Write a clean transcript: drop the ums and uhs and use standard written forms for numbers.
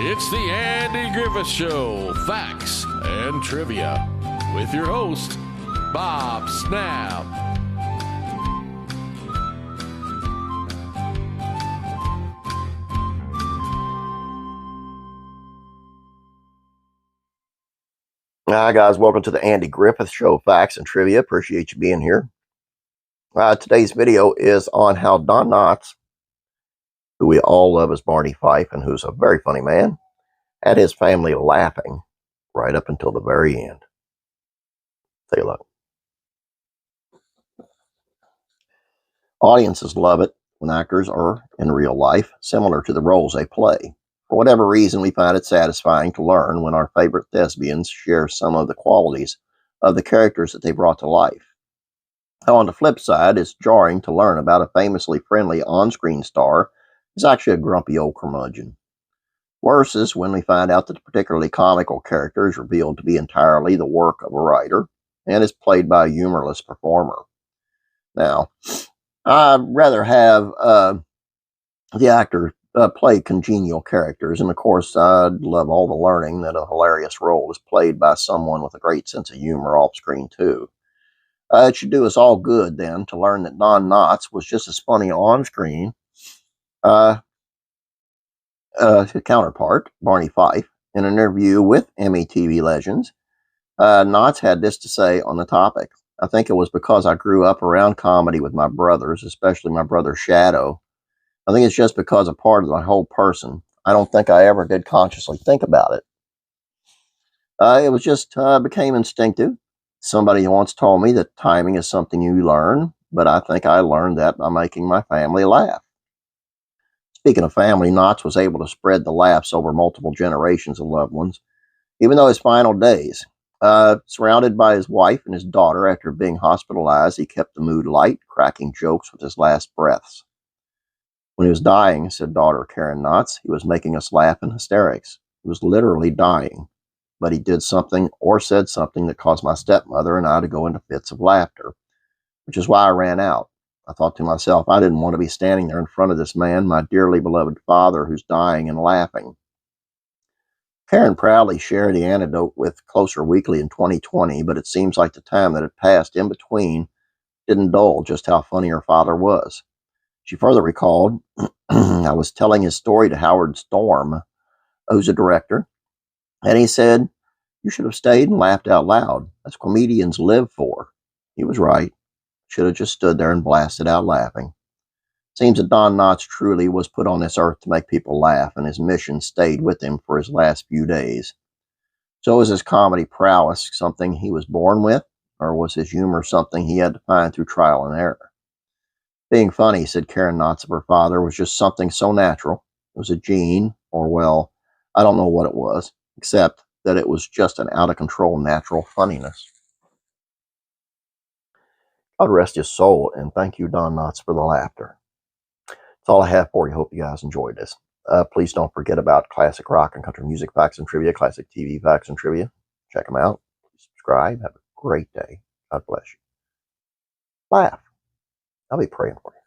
It's the Andy Griffith Show, Facts and Trivia, with your host, Bob Snap. Hi, guys. Welcome to the Andy Griffith Show, Facts and Trivia. Appreciate you being here. Today's video is on how Don Knotts, who we all love as Barney Fife, and who's a very funny man, had his family laughing right up until the very end. Take a look. Audiences love it when actors are, in real life, similar to the roles they play. For whatever reason, we find it satisfying to learn when our favorite thespians share some of the qualities of the characters that they brought to life. On the flip side, it's jarring to learn about a famously friendly on-screen star who's actually a grumpy old curmudgeon. Worse is when we find out that the particularly comical character is revealed to be entirely the work of a writer and is played by a humorless performer. Now, I'd rather have the actor play congenial characters, and of course, I'd love all the learning that a hilarious role is played by someone with a great sense of humor off-screen, too. It should do us all good, then, to learn that Don Knotts was just as funny on-screen his counterpart, Barney Fife. In an interview with metv legends, Knotts had this to say on the topic. I think it was because I grew up around comedy with my brothers, especially my brother Shadow. I think it's just because a part of my whole person. I don't think I ever did consciously think about it. It was just became instinctive. Somebody once told me that timing is something you learn, but I think I learned that by making my family laugh. Speaking of family, Knotts was able to spread the laughs over multiple generations of loved ones, even though his final days. Surrounded by his wife and his daughter after being hospitalized, he kept the mood light, cracking jokes with his last breaths. When he was dying, said daughter Karen Knotts, he was making us laugh in hysterics. He was literally dying, but he did something or said something that caused my stepmother and I to go into fits of laughter, which is why I ran out. I thought to myself, I didn't want to be standing there in front of this man, my dearly beloved father, who's dying and laughing. Karen proudly shared the anecdote with Closer Weekly in 2020, but it seems like the time that had passed in between didn't dull just how funny her father was. She further recalled, I was telling his story to Howard Storm, who's a director, and he said, you should have stayed and laughed out loud. That's what comedians live for. He was right. Should have just stood there and blasted out laughing. Seems that Don Knotts truly was put on this earth to make people laugh, and his mission stayed with him for his last few days. So was his comedy prowess something he was born with, or was his humor something he had to find through trial and error? Being funny, said Karen Knotts of her father, was just something so natural. It was a gene, or well, I don't know what it was, except that it was just an out-of-control natural funniness. God rest his soul, and thank you, Don Knotts, for the laughter. That's all I have for you. Hope you guys enjoyed this. Please don't forget about classic rock and country music facts and trivia, classic TV facts and trivia. Check them out. Please subscribe. Have a great day. God bless you. Laugh. I'll be praying for you.